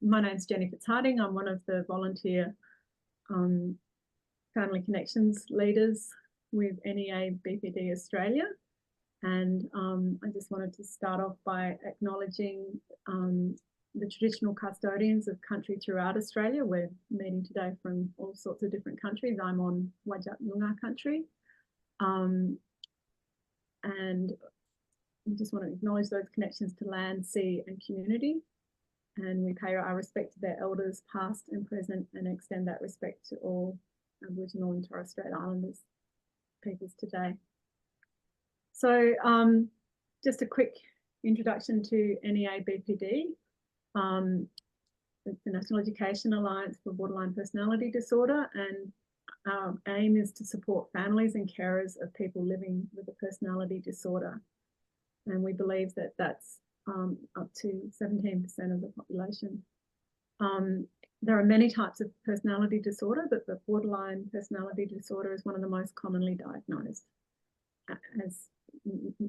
My name's Jenny Fitzharding. I'm one of the volunteer family connections leaders with NEA BPD Australia. And I just wanted to start off by acknowledging the traditional custodians of country throughout Australia. We're meeting today from all sorts of different countries. I'm on Whadjuk Noongar country. And we just want to acknowledge those connections to land, sea and community. And we pay our respect to their elders, past and present, and extend that respect to all Aboriginal and Torres Strait Islanders peoples today. So just a quick introduction to NEA BPD. It's the National Education Alliance for Borderline Personality Disorder, and our aim is to support families and carers of people living with a personality disorder. And we believe that that's up to 17% of the population. There are many types of personality disorder, but the borderline personality disorder is one of the most commonly diagnosed. As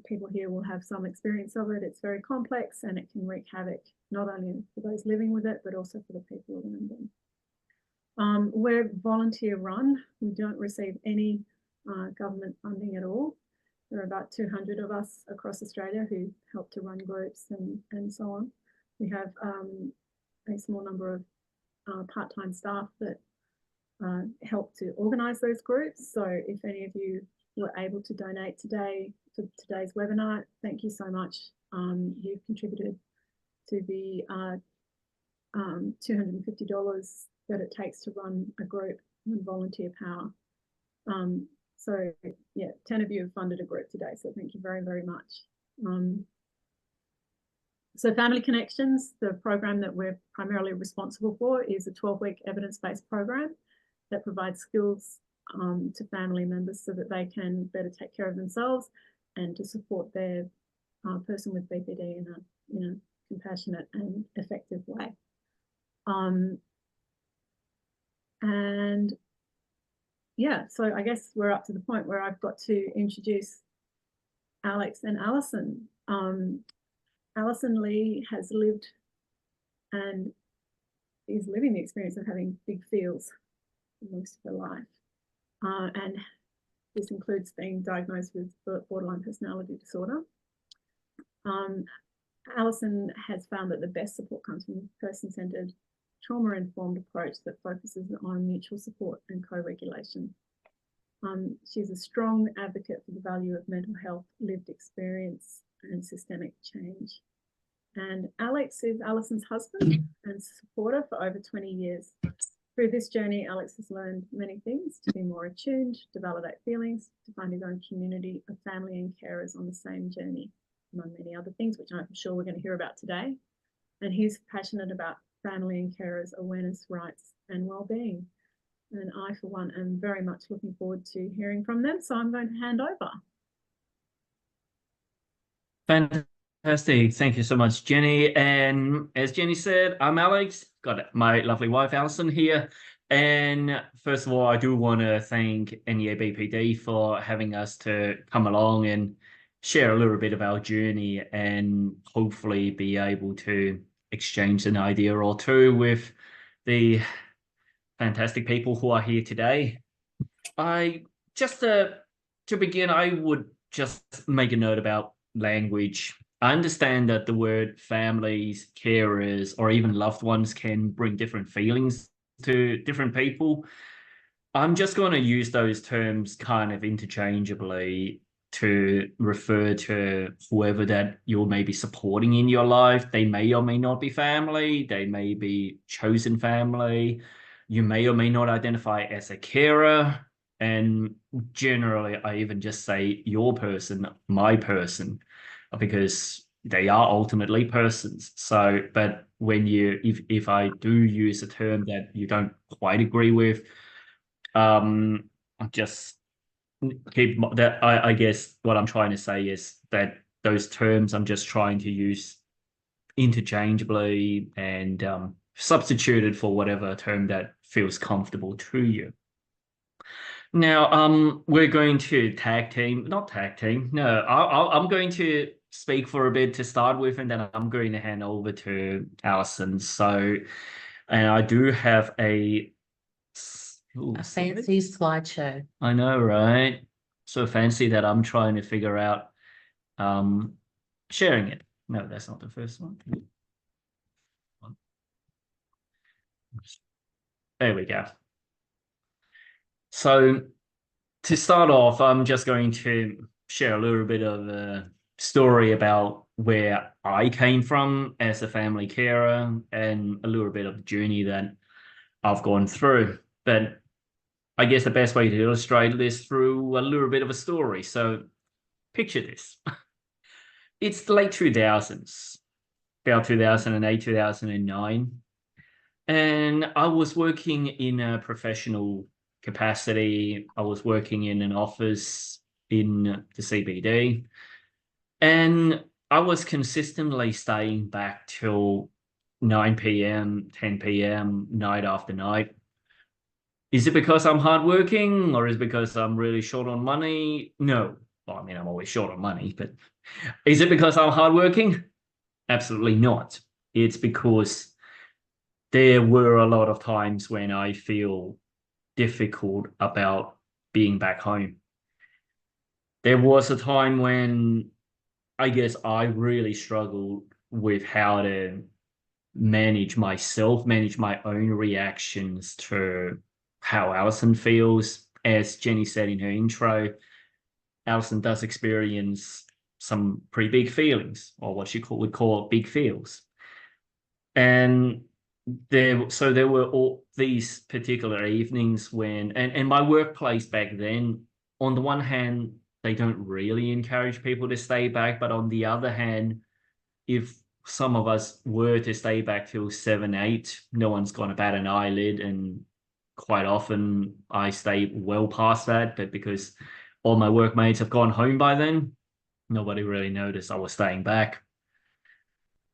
people here will have some experience of it, it's very complex and it can wreak havoc, not only for those living with it, but also for the people around them. We're volunteer run. We don't receive any government funding at all. There are about 200 of us across Australia who help to run groups and so on. We have a small number of part-time staff that help to organise those groups. So if any of you were able to donate today for today's webinar, thank you so much. You've contributed to the $250 that it takes to run a group on volunteer power. So yeah, 10 of you have funded a group today, so thank you very, very much. So Family Connections, the program that we're primarily responsible for, is a 12-week evidence-based program that provides skills to family members so that they can better take care of themselves and to support their person with BPD in a compassionate and effective way. And yeah, so I guess we're up to the point where I've got to introduce Alex and Alison. Alison Lee has lived and is living the experience of having big feels for most of her life. And this includes being diagnosed with borderline personality disorder. Alison has found that the best support comes from a person-centered, trauma-informed approach that focuses on mutual support and co-regulation. She's a strong advocate for the value of mental health, lived experience, and systemic change. And Alex is Alison's husband and supporter for over 20 years. Through this journey, Alex has learned many things: to be more attuned, to validate feelings, to find his own community of family and carers on the same journey, among many other things, which I'm sure we're going to hear about today. And he's passionate about family and carers awareness, rights and well-being. And I, for one, am very much looking forward to hearing from them. So I'm going to hand over. Fantastic. Thank you so much, Jenny. And as Jenny said, I'm Alex, got my lovely wife, Alison, here. And first of all, I do want to thank NEA BPD for having us to come along and share a little bit of our journey and hopefully be able to exchange an idea or two with the fantastic people who are here today. To begin, I would just make a note about language. I understand that the word families, carers, or even loved ones can bring different feelings to different people. I'm just going to use those terms kind of interchangeably to refer to whoever that you may be supporting in your life. They may or may not be family. They may be chosen family. You may or may not identify as a carer. And generally, I even just say your person, my person, because they are ultimately persons. So, but when if I do use a term that you don't quite agree with, just keep that. I guess what I'm trying to say is that those terms I'm just trying to use interchangeably and substituted for whatever term that feels comfortable to you. Now, we're going to I'm going to speak for a bit to start with, and then I'm going to hand over to Alison. So, and I do have a fancy slideshow. I know, right? So fancy that I'm trying to figure out sharing it. No, that's not the first one. There we go. So to start off, I'm just going to share a little bit of a story about where I came from as a family carer and a little bit of the journey that I've gone through. But I guess the best way to illustrate this through a little bit of a story. So picture this. It's the late 2000s, about 2008, 2009. And I was working in a professional capacity. I was working in an office in the CBD. And I was consistently staying back till 9 p.m., 10 p.m., night after night. Is it because I'm hardworking, or is it because I'm really short on money? No. Well, I mean, I'm always short on money, but is it because I'm hardworking? Absolutely not. It's because there were a lot of times when I feel difficult about being back home. There was a time when I guess I really struggled with how to manage myself, manage my own reactions to how Alison feels. As Jenny said in her intro, Alison does experience some pretty big feelings, or what she would call big feels. And there were all these particular evenings when, and my workplace back then, on the one hand, they don't really encourage people to stay back, but on the other hand, if some of us were to stay back till 7, 8, no one's gonna bat an eyelid, and quite often I stay well past that, but because all my workmates have gone home by then, nobody really noticed I was staying back.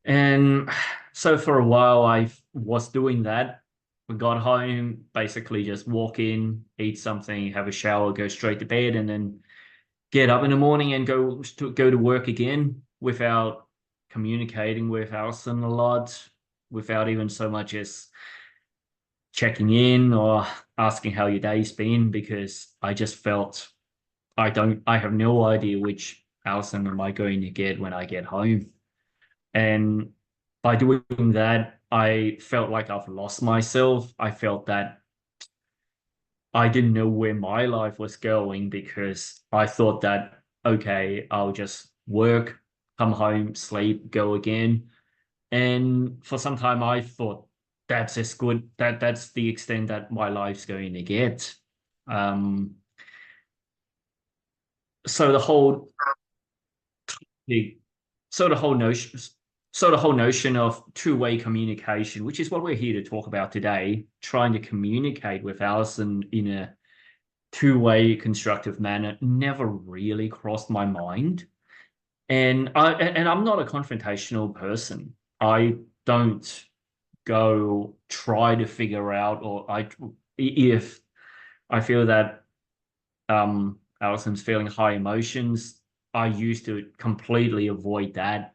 And so for a while I was doing that. We got home, basically just walk in, eat something, have a shower, go straight to bed, and then get up in the morning and go to work again without communicating with Alison a lot, without even so much as checking in or asking how your day's been, because I just felt I have no idea which Alison am I going to get when I get home. And by doing that, I felt like I've lost myself. I felt that I didn't know where my life was going, because I thought that, okay, I'll just work, come home, sleep, go again. And for some time I thought that's as good, that's the extent that my life's going to get. So the whole notion of two-way communication, which is what we're here to talk about today, trying to communicate with Alison in a two-way constructive manner, never really crossed my mind. And I'm not a confrontational person. I don't go try to figure out, or if I feel that Alison's feeling high emotions, I used to completely avoid that.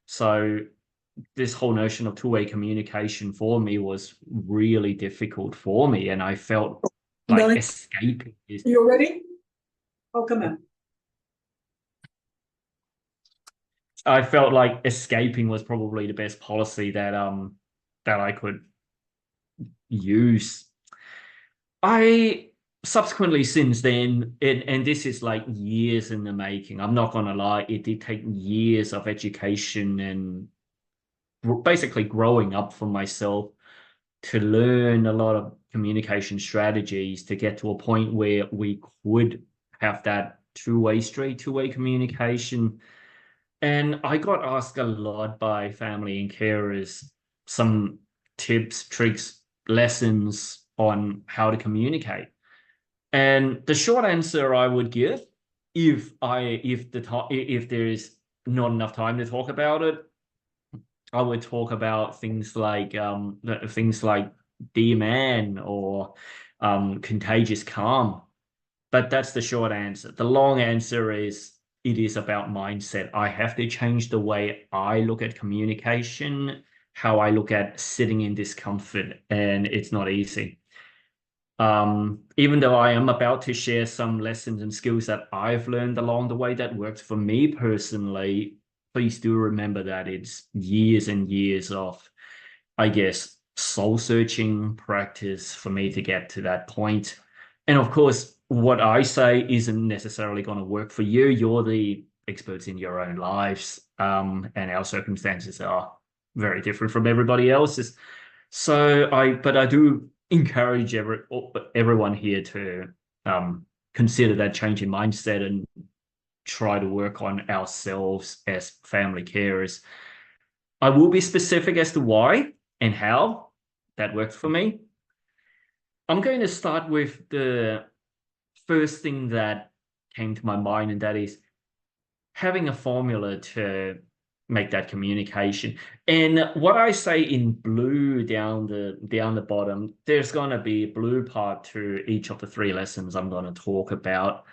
So this whole notion of two-way communication for me was really difficult for me, and I felt like Really? escaping this. You ready? Oh, come on. I felt like escaping was probably the best policy that I could use. I subsequently, since then, and this is like years in the making, I'm not gonna lie, it did take years of education and basically growing up for myself to learn a lot of communication strategies to get to a point where we could have that two-way communication. And I got asked a lot by family and carers some tips, tricks, lessons on how to communicate. And the short answer I would give, if there is not enough time to talk about it, I would talk about things like Dear Man or Contagious Calm. But that's the short answer. The long answer is it is about mindset. I have to change the way I look at communication, how I look at sitting in discomfort, and it's not easy. Even though I am about to share some lessons and skills that I've learned along the way that worked for me personally, please do remember that it's years and years of, I guess, soul searching practice for me to get to that point. And of course, what I say isn't necessarily going to work for you. You're the experts in your own lives, and our circumstances are very different from everybody else's. So but I do encourage everyone here to consider that change in mindset and try to work on ourselves as family carers. I will be specific as to why and how that worked for me. I'm going to start with the first thing that came to my mind, and that is having a formula to make that communication. And what I say in blue down the bottom, there's going to be a blue part to each of the 3 lessons I'm going to talk about.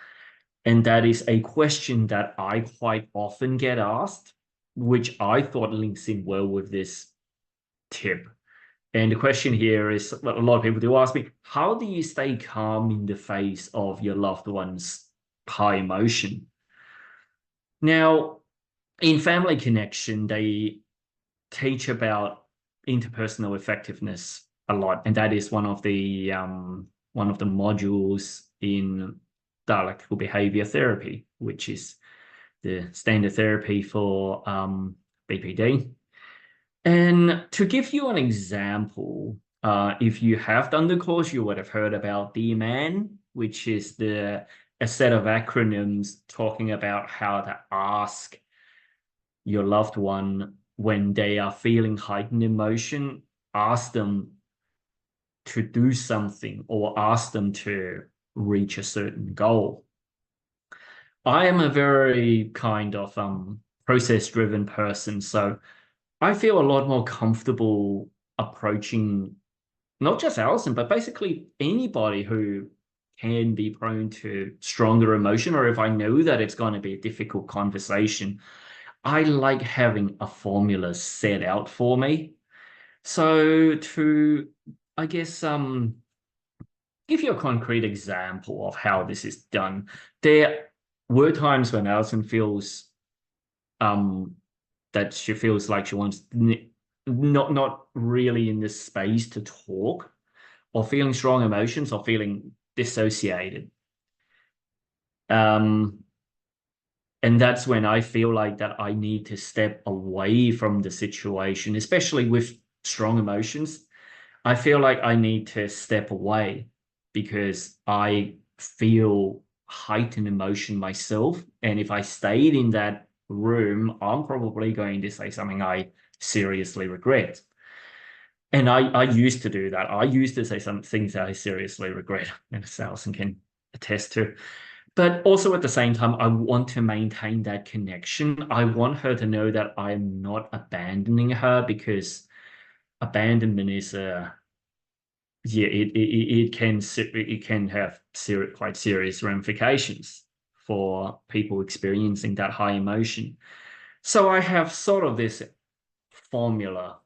And that is a question that I quite often get asked, which I thought links in well with this tip. And the question here is, a lot of people do ask me, how do you stay calm in the face of your loved one's high emotion? Now, in Family Connection, they teach about interpersonal effectiveness a lot, and that is one of the modules in dialectical behavior therapy, which is the standard therapy for BPD. And to give you an example, if you have done the course, you would have heard about DMAN, which is a set of acronyms talking about how to ask your loved one when they are feeling heightened emotion, ask them to do something or ask them to reach a certain goal. I am a very kind of process-driven person, so I feel a lot more comfortable approaching not just Alison, but basically anybody who can be prone to stronger emotion, or if I know that it's going to be a difficult conversation, I like having a formula set out for me. So to, I guess, give you a concrete example of how this is done, there were times when Alison feels that she feels like she wants not really in this space to talk, or feeling strong emotions, or feeling dissociated. And that's when I feel like that I need to step away from the situation, especially with strong emotions. I feel like I need to step away because I feel heightened emotion myself. And if I stayed in that room, I'm probably going to say something I seriously regret. And I used to do that. I used to say some things that I seriously regret, and Alison can attest to. But also at the same time, I want to maintain that connection. I want her to know that I'm not abandoning her, because abandonment is it can have quite serious ramifications for people experiencing that high emotion. So I have sort of this formula,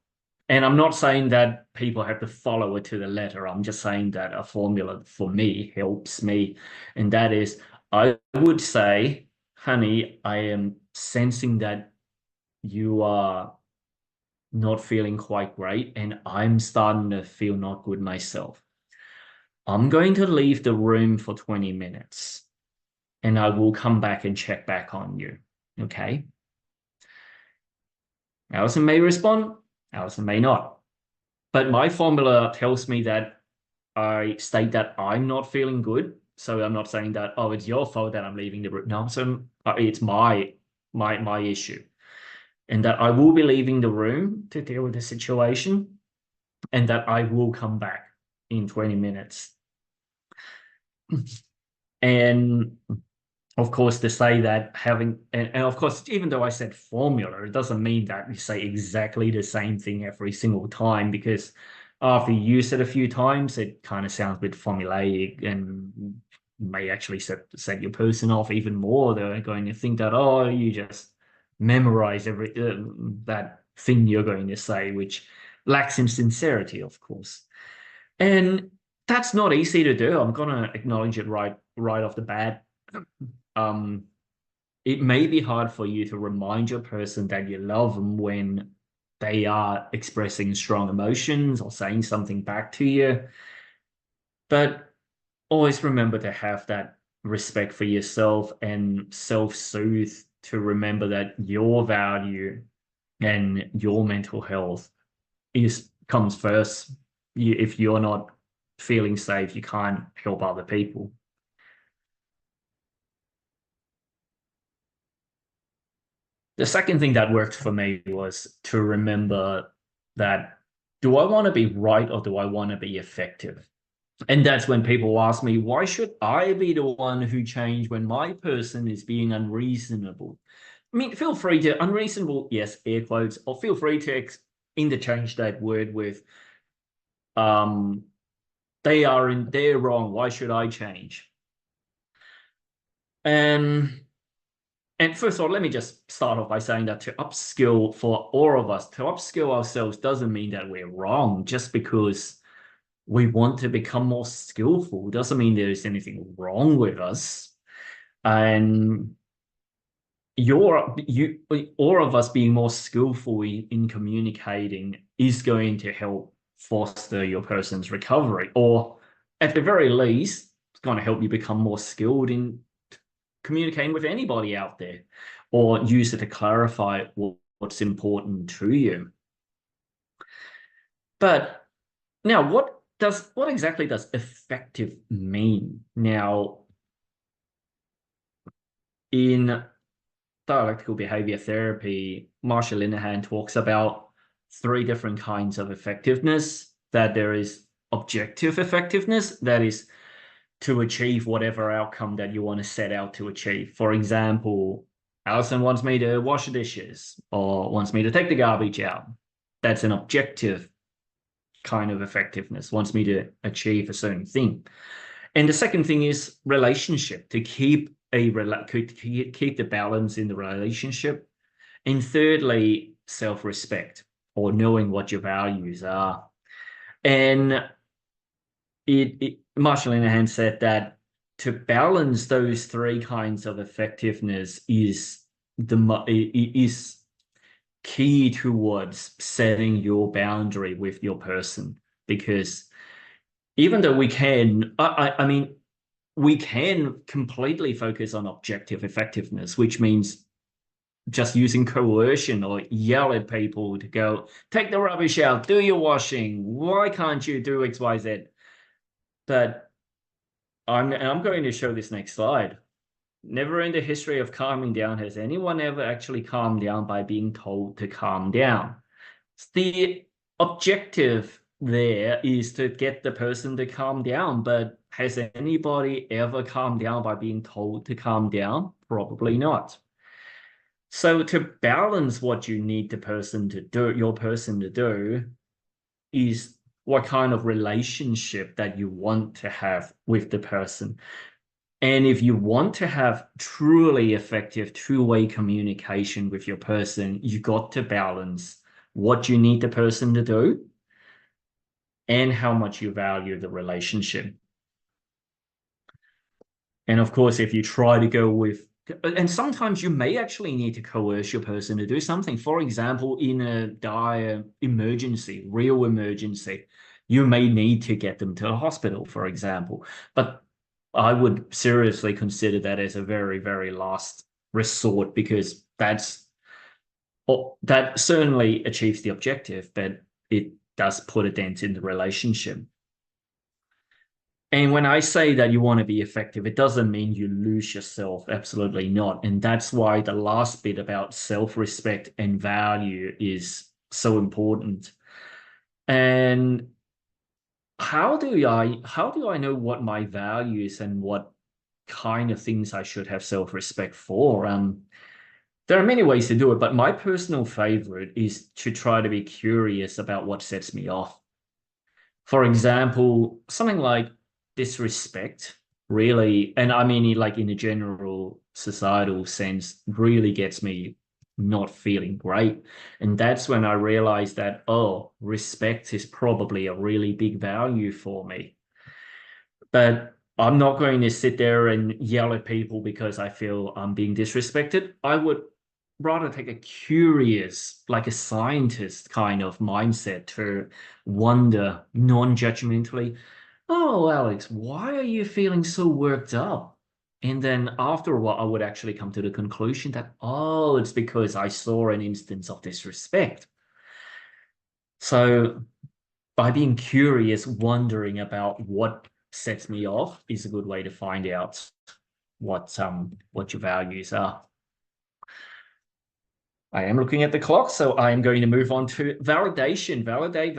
and I'm not saying that people have to follow it to the letter. I'm just saying that a formula for me helps me, and that is, I would say, honey, I am sensing that you are not feeling quite great, and I'm starting to feel not good myself. I'm going to leave the room for 20 minutes, and I will come back and check back on you. Okay? Alison may respond, Alison may not. But my formula tells me that I state that I'm not feeling good. So I'm not saying that, oh, it's your fault that I'm leaving the room. No, so it's my issue. And that I will be leaving the room to deal with the situation, and that I will come back in 20 minutes. And of course, to say that and of course, even though I said formula, it doesn't mean that you say exactly the same thing every single time, because after you use it a few times, it kind of sounds a bit formulaic and may actually set your person off even more. They're going to think that, oh, you just memorize every that thing you're going to say, which lacks in sincerity, of course. And that's not easy to do. I'm gonna acknowledge it right off the bat. It may be hard for you to remind your person that you love them when they are expressing strong emotions or saying something back to you. But always remember to have that respect for yourself and self-soothe, to remember that your value and your mental health comes first. If you're not feeling safe, you can't help other people. The second thing that worked for me was to remember that, do I want to be right or do I want to be effective? And that's when people ask me, why should I be the one who change when my person is being unreasonable? I mean, feel free to, unreasonable, yes, air quotes, or feel free to interchange that word with, they're wrong, why should I change? And first of all, let me just start off by saying that to upskill, for all of us, to upskill ourselves doesn't mean that we're wrong. Just because we want to become more skillful doesn't mean there's anything wrong with us. And all of us being more skillful in communicating is going to help foster your person's recovery, or at the very least, it's going to help you become more skilled in communicating with anybody out there, or use it to clarify what's important to you. But now, what exactly does effective mean? Now, in dialectical behavior therapy, Marsha Linehan talks about 3 different kinds of effectiveness. That there is objective effectiveness, that is to achieve whatever outcome that you want to set out to achieve. For example, Alison wants me to wash the dishes or wants me to take the garbage out. That's an objective kind of effectiveness, wants me to achieve a certain thing. And the second thing is relationship, to keep the balance in the relationship. And thirdly, self-respect, or knowing what your values are. And Marsha Linehan said that to balance those 3 kinds of effectiveness is key towards setting your boundary with your person. Because even though we can, I mean, we can completely focus on objective effectiveness, which means just using coercion or yell at people to go, take the rubbish out, do your washing, why can't you do X, Y, Z? But I'm going to show this next slide. Never in the history of calming down has anyone ever actually calmed down by being told to calm down. The objective there is to get the person to calm down, but has anybody ever calmed down by being told to calm down? Probably not. So to balance what you need your person to do is what kind of relationship that you want to have with the person. And if you want to have truly effective two-way communication with your person, you got to balance what you need the person to do and how much you value the relationship. And of course, if you try to go with, and sometimes you may actually need to coerce your person to do something. For example, in a dire emergency, real emergency, you may need to get them to the hospital, for example. But I would seriously consider that as a very, very last resort, because that certainly achieves the objective, but it does put a dent in the relationship. And when I say that you want to be effective, it doesn't mean you lose yourself. Absolutely not. And that's why the last bit about self-respect and value is so important. And how do I know what my values and what kind of things I should have self-respect for? There are many ways to do it, but my personal favorite is to try to be curious about what sets me off. For example, something like disrespect really, and I mean, like in a general societal sense, really gets me not feeling great. And that's when I realized that, oh, respect is probably a really big value for me. But I'm not going to sit there and yell at people because I feel I'm being disrespected. I would rather take a curious, like a scientist kind of mindset to wonder non-judgmentally, oh, Alex, why are you feeling so worked up? And then after a while, I would actually come to the conclusion that, oh, it's because I saw an instance of disrespect. So by being curious, wondering about what sets me off is a good way to find out what your values are. I am looking at the clock, so I am going to move on to validation. Validate.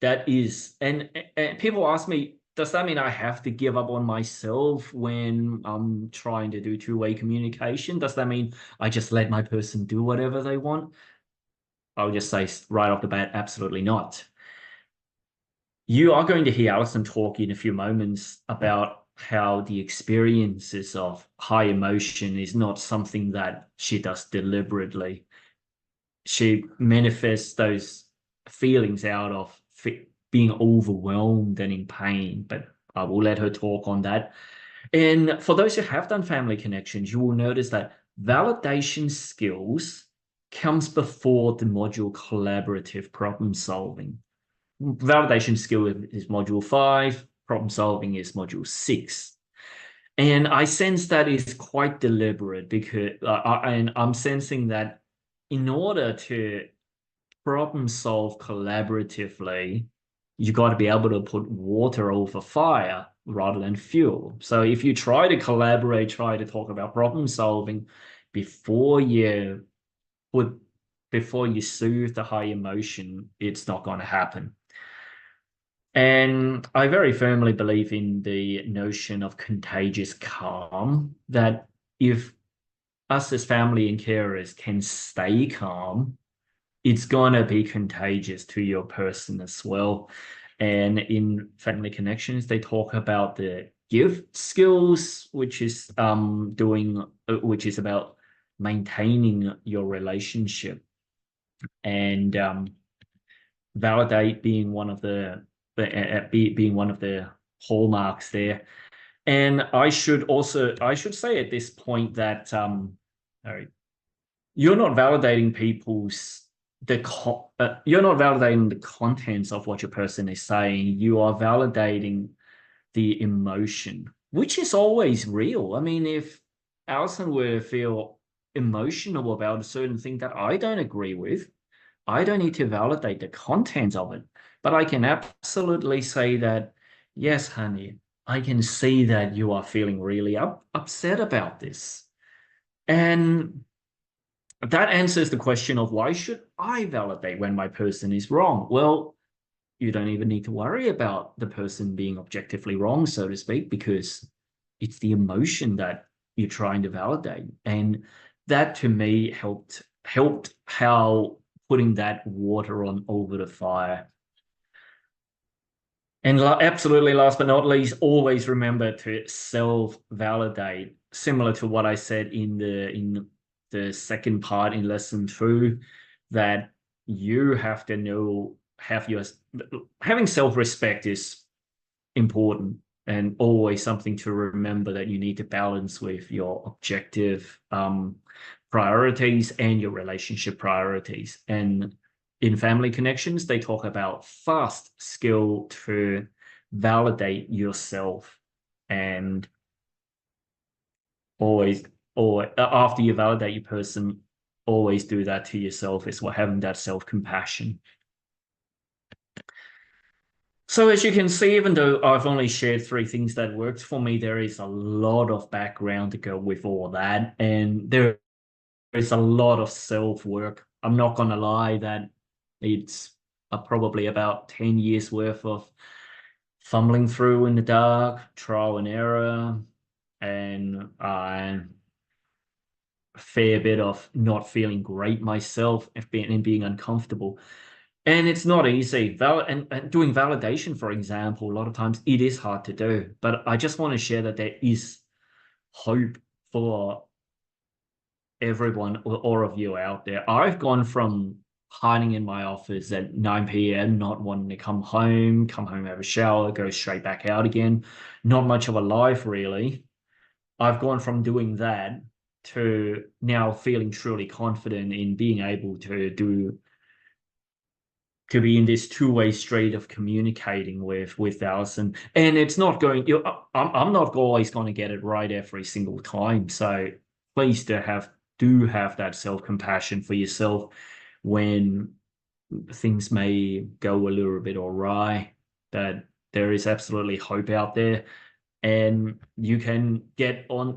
That is, and people ask me, does that mean I have to give up on myself when I'm trying to do two-way communication? Does that mean I just let my person do whatever they want? I'll just say right off the bat, absolutely not. You are going to hear Alison talk in a few moments about how the experiences of high emotion is not something that she does deliberately. She manifests those feelings out of being overwhelmed and in pain, but I will let her talk on that. And for those who have done family connections, you will notice that validation skills comes before the module collaborative problem solving. Validation skill is module 5, problem solving is module 6. And I sense that is quite deliberate because and I'm sensing that in order to problem solve collaboratively, you got to be able to put water over fire rather than fuel. So if you try to collaborate, try to talk about problem solving before you soothe the high emotion, it's not going to happen. And I very firmly believe in the notion of contagious calm, that if us as family and carers can stay calm, it's going to be contagious to your person as well. And in family connections, they talk about the give skills, which is about maintaining your relationship, and validate being one of the hallmarks there. And I should say at this point that you're not validating you're not validating the contents of what your person is saying. You are validating the emotion, which is always real. I mean, if Alison were to feel emotional about a certain thing that I don't agree with, I don't need to validate the content of it, but I can absolutely say that, yes, honey, I can see that you are feeling really upset about this. And that answers the question of why should I validate when my person is wrong? Well, you don't even need to worry about the person being objectively wrong, so to speak, because it's the emotion that you're trying to validate. And that to me helped how putting that water on over the fire. And absolutely last but not least, always remember to self-validate, similar to what I said in the second part in lesson 2, that you have to know, having self-respect is important, and always something to remember that you need to balance with your objective priorities and your relationship priorities. And in family connections, they talk about fast skill to validate yourself, and always, or after you validate your person, always do that to yourself, is what having that self-compassion. So as you can see, even though I've only shared 3 things that worked for me, there is a lot of background to go with all that, and there is a lot of self-work. I'm not going to lie that it's probably about 10 years worth of fumbling through in the dark, trial and error, and a fair bit of not feeling great myself and being uncomfortable. And it's not easy. And doing validation, for example, a lot of times it is hard to do. But I just want to share that there is hope for everyone or all of you out there. I've gone from hiding in my office at 9 p.m., not wanting to come home, have a shower, go straight back out again. Not much of a life, really. I've gone from doing that to now feeling truly confident in being able to be in this two-way street of communicating with Alison. And it's not going, I'm not always going to get it right every single time. So please do have that self-compassion for yourself when things may go a little bit awry, that there is absolutely hope out there. And you can get all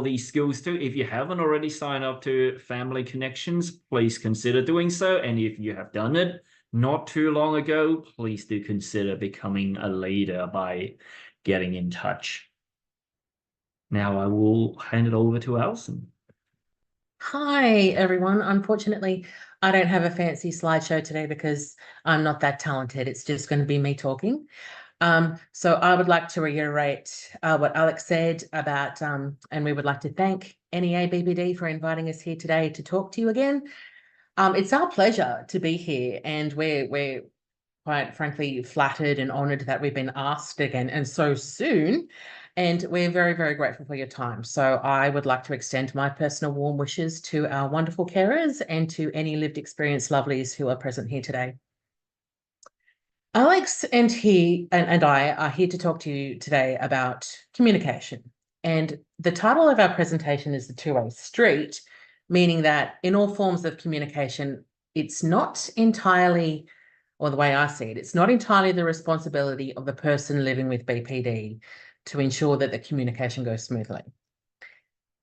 these skills too. If you haven't already signed up to Family Connections, please consider doing so. And if you have done it not too long ago, please do consider becoming a leader by getting in touch. Now I will hand it over to Alison. Hi, everyone. Unfortunately, I don't have a fancy slideshow today because I'm not that talented. It's just going to be me talking. So I would like to reiterate what Alex said about, and we would like to thank NEA BPD for inviting us here today to talk to you again. It's our pleasure to be here, and we're quite frankly flattered and honoured that we've been asked again and so soon. And we're very, very grateful for your time. So I would like to extend my personal warm wishes to our wonderful carers and to any lived experience lovelies who are present here today. Alex and I are here to talk to you today about communication. And the title of our presentation is The Two-Way Street, meaning that in all forms of communication, it's not entirely, or the way I see it, it's not entirely the responsibility of the person living with BPD to ensure that the communication goes smoothly.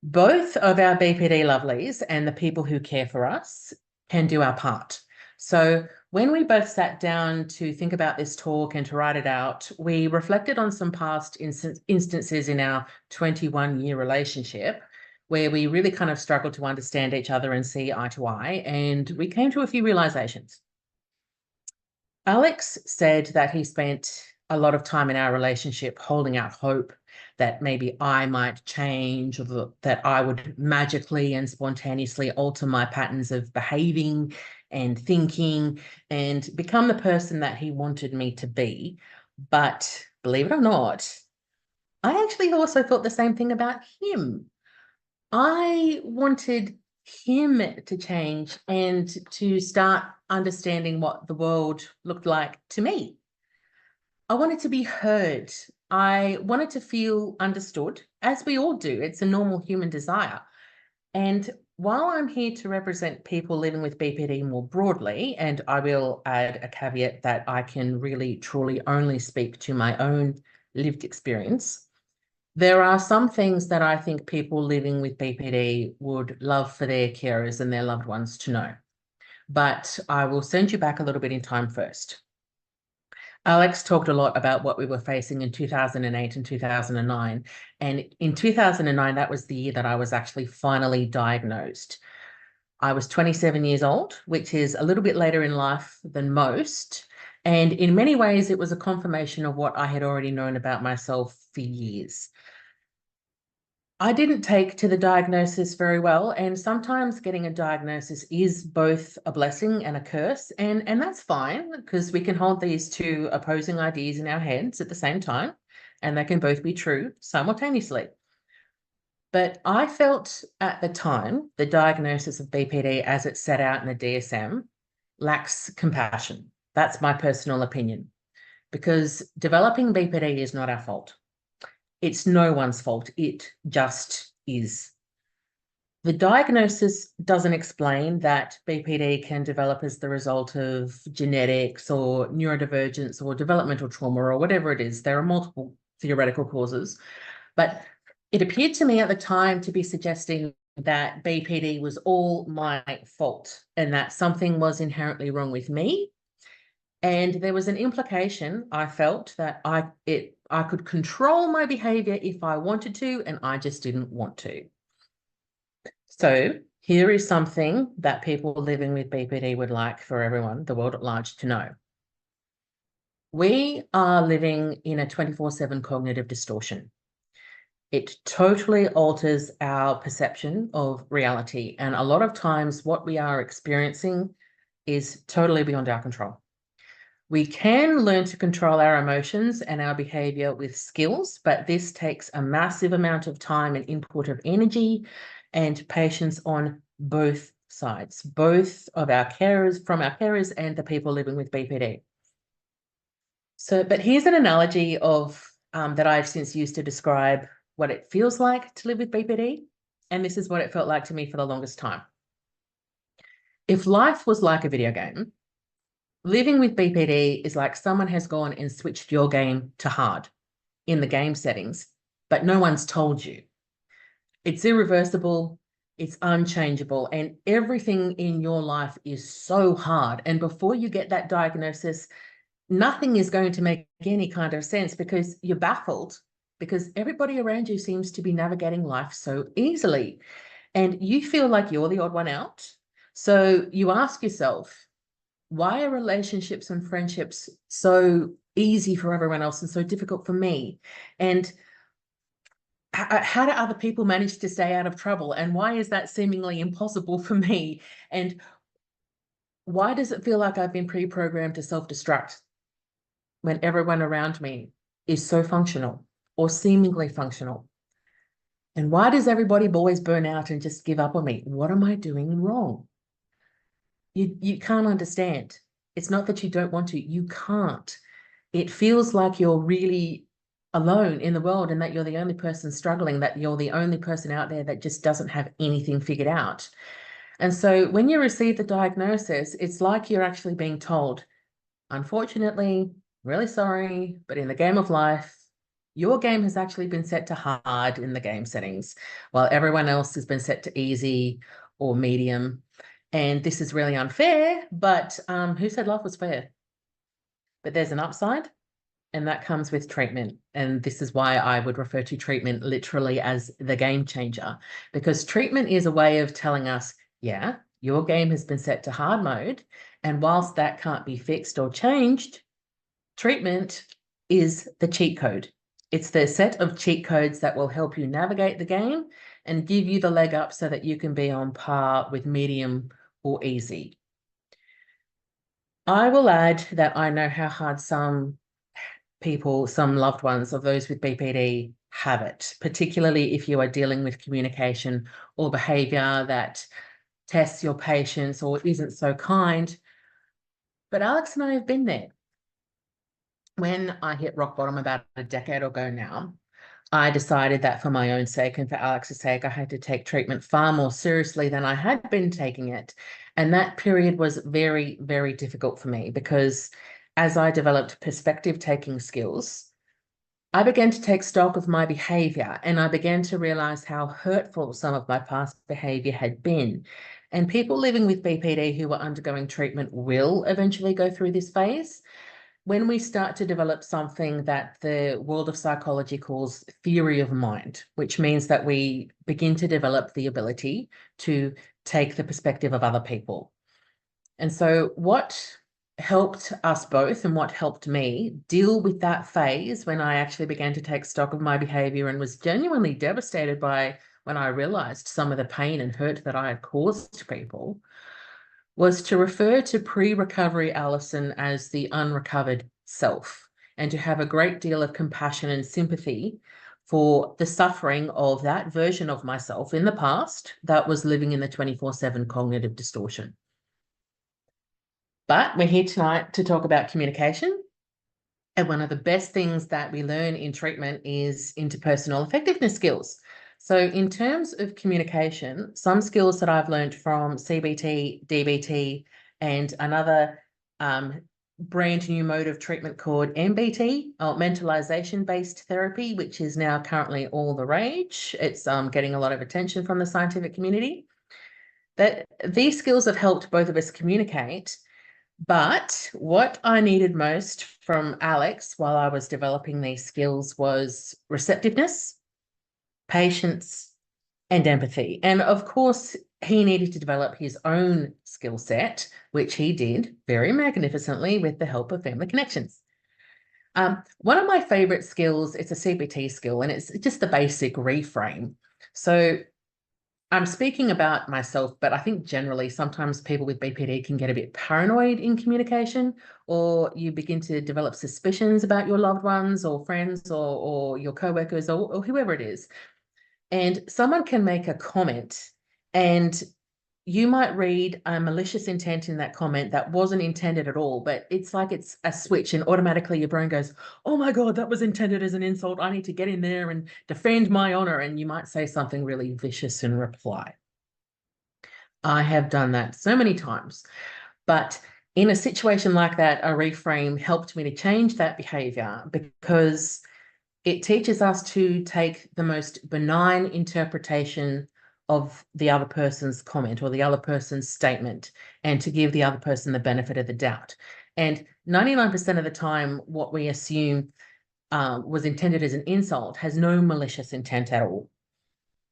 Both of our BPD lovelies and the people who care for us can do our part. So when we both sat down to think about this talk and to write it out, we reflected on some past instances in our 21-year relationship where we really kind of struggled to understand each other and see eye to eye, and we came to a few realizations. Alex said that he spent a lot of time in our relationship holding out hope that maybe I might change, or that I would magically and spontaneously alter my patterns of behaving and thinking and become the person that he wanted me to be. But believe it or not, I actually also thought the same thing about him. I wanted him to change and to start understanding what the world looked like to me. I wanted to be heard. I wanted to feel understood, as we all do. It's a normal human desire. And while I'm here to represent people living with BPD more broadly, and I will add a caveat that I can really, truly only speak to my own lived experience, there are some things that I think people living with BPD would love for their carers and their loved ones to know. But I will send you back a little bit in time first. Alex talked a lot about what we were facing in 2008 and 2009. And in 2009, that was the year that I was actually finally diagnosed. I was 27 years old, which is a little bit later in life than most. And in many ways, it was a confirmation of what I had already known about myself for years. I didn't take to the diagnosis very well, and sometimes getting a diagnosis is both a blessing and a curse, and that's fine, because we can hold these two opposing ideas in our heads at the same time, and they can both be true simultaneously. But I felt at the time the diagnosis of BPD as it's set out in the DSM lacks compassion. That's my personal opinion, because developing BPD is not our fault. It's no one's fault. It just is. The diagnosis doesn't explain that BPD can develop as the result of genetics or neurodivergence or developmental trauma or whatever it is. There are multiple theoretical causes, but it appeared to me at the time to be suggesting that BPD was all my fault and that something was inherently wrong with me. And there was an implication, I felt, that I could control my behavior if I wanted to, and I just didn't want to. So here is something that people living with BPD would like for everyone, the world at large, to know. We are living in a 24/7 cognitive distortion. It totally alters our perception of reality. And a lot of times what we are experiencing is totally beyond our control. We can learn to control our emotions and our behavior with skills, but this takes a massive amount of time and input of energy and patience on both sides, both of our carers, from our carers and the people living with BPD. So, but here's an analogy of that I've since used to describe what it feels like to live with BPD. And this is what it felt like to me for the longest time. If life was like a video game, living with BPD is like someone has gone and switched your game to hard in the game settings, but no one's told you. It's irreversible, it's unchangeable, and everything in your life is so hard. And before you get that diagnosis, nothing is going to make any kind of sense because you're baffled, because everybody around you seems to be navigating life so easily. And you feel like you're the odd one out. So you ask yourself, why are relationships and friendships so easy for everyone else and so difficult for me? And how do other people manage to stay out of trouble? And why is that seemingly impossible for me? And why does it feel like I've been pre-programmed to self-destruct when everyone around me is so functional or seemingly functional? And why does everybody always burn out and just give up on me? What am I doing wrong? You can't understand. It's not that you don't want to, you can't. It feels like you're really alone in the world and that you're the only person struggling, that you're the only person out there that just doesn't have anything figured out. And so when you receive the diagnosis, it's like you're actually being told, unfortunately, really sorry, but in the game of life, your game has actually been set to hard in the game settings, while everyone else has been set to easy or medium. And this is really unfair, but who said life was fair? But there's an upside, and that comes with treatment. And this is why I would refer to treatment literally as the game changer, because treatment is a way of telling us, yeah, your game has been set to hard mode. And whilst that can't be fixed or changed, treatment is the cheat code. It's the set of cheat codes that will help you navigate the game and give you the leg up so that you can be on par with medium or easy. I will add that I know how hard some people, some loved ones of those with BPD have it, particularly if you are dealing with communication or behavior that tests your patience or isn't so kind. But Alex and I have been there. When I hit rock bottom about a decade ago now, I decided that for my own sake and for Alex's sake, I had to take treatment far more seriously than I had been taking it. And that period was very, very difficult for me because as I developed perspective-taking skills, I began to take stock of my behavior and I began to realize how hurtful some of my past behavior had been. And people living with BPD who are undergoing treatment will eventually go through this phase. When we start to develop something that the world of psychology calls theory of mind, which means that we begin to develop the ability to take the perspective of other people. And so what helped us both and what helped me deal with that phase when I actually began to take stock of my behavior and was genuinely devastated by when I realized some of the pain and hurt that I had caused people, was to refer to pre-recovery Alison as the unrecovered self and to have a great deal of compassion and sympathy for the suffering of that version of myself in the past that was living in the 24/7 cognitive distortion. But we're here tonight to talk about communication. And one of the best things that we learn in treatment is interpersonal effectiveness skills. So in terms of communication, some skills that I've learned from CBT, DBT, and another brand new mode of treatment called MBT, mentalization-based therapy, which is now currently all the rage. It's getting a lot of attention from the scientific community. That these skills have helped both of us communicate. But what I needed most from Alex while I was developing these skills was receptiveness, patience, and empathy. And of course, he needed to develop his own skill set, which he did very magnificently with the help of family connections. One of my favorite skills, it's a CBT skill, and it's just the basic reframe. So I'm speaking about myself, but I think generally sometimes people with BPD can get a bit paranoid in communication, or you begin to develop suspicions about your loved ones or friends or your co-workers or whoever it is. And someone can make a comment, and you might read a malicious intent in that comment that wasn't intended at all, but it's like it's a switch, and automatically your brain goes, oh my God, that was intended as an insult. I need to get in there and defend my honor. And you might say something really vicious in reply. I have done that so many times, but in a situation like that, a reframe helped me to change that behavior, because it teaches us to take the most benign interpretation of the other person's comment or the other person's statement, and to give the other person the benefit of the doubt. And 99% of the time, what we assume was intended as an insult has no malicious intent at all.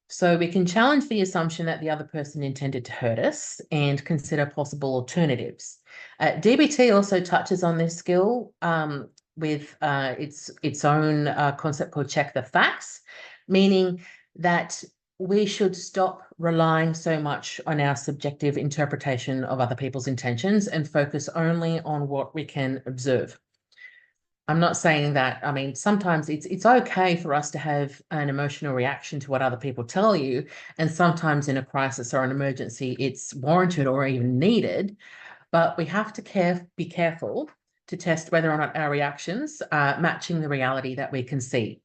So we can challenge the assumption that the other person intended to hurt us and consider possible alternatives. DBT also touches on this skill with its own concept called check the facts, meaning that we should stop relying so much on our subjective interpretation of other people's intentions and focus only on what we can observe. I'm not saying that, I mean, sometimes it's okay for us to have an emotional reaction to what other people tell you, and sometimes in a crisis or an emergency, it's warranted or even needed, but we have to be careful to test whether or not our reactions are matching the reality that we can see.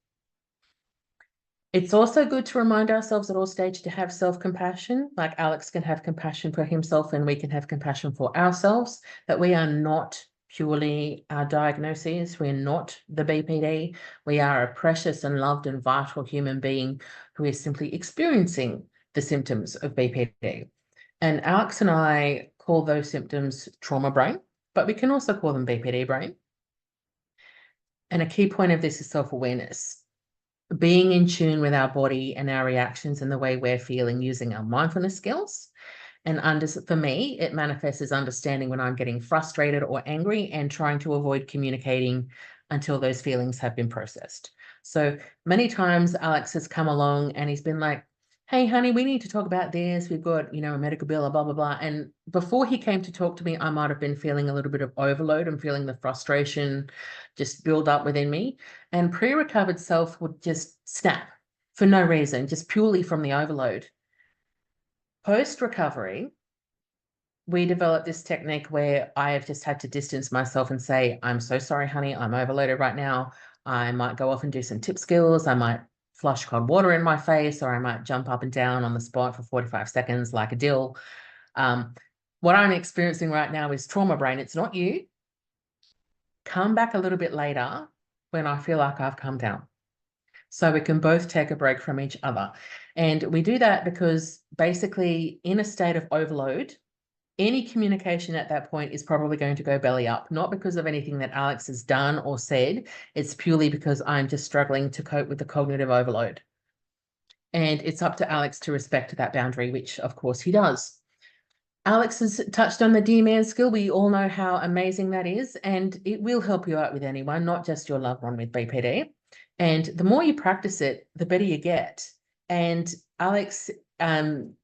It's also good to remind ourselves at all stages to have self-compassion. Like Alex can have compassion for himself and we can have compassion for ourselves, that we are not purely our diagnoses. We're not the BPD. We are a precious and loved and vital human being who is simply experiencing the symptoms of BPD. And Alex and I call those symptoms trauma brain, but we can also call them BPD brain. And a key point of this is self-awareness. Being in tune with our body and our reactions and the way we're feeling using our mindfulness skills. And for me, it manifests as understanding when I'm getting frustrated or angry and trying to avoid communicating until those feelings have been processed. So many times Alex has come along and he's been like, hey, honey, we need to talk about this. We've got, a medical bill, blah, blah, blah. And before he came to talk to me, I might have been feeling a little bit of overload and feeling the frustration just build up within me. And pre-recovered self would just snap for no reason, just purely from the overload. Post-recovery, we developed this technique where I have just had to distance myself and say, I'm so sorry, honey, I'm overloaded right now. I might go off and do some tip skills. I might flush cold water in my face, or I might jump up and down on the spot for 45 seconds like a dill. What I'm experiencing right now is trauma brain. It's not you. Come back a little bit later when I feel like I've come down. So we can both take a break from each other. And we do that because basically in a state of overload, any communication at that point is probably going to go belly up, not because of anything that Alex has done or said. It's purely because I'm just struggling to cope with the cognitive overload. And it's up to Alex to respect that boundary, which of course he does. Alex has touched on the Dear Man skill. We all know how amazing that is, and it will help you out with anyone, not just your loved one with BPD. And the more you practice it, the better you get. And Alex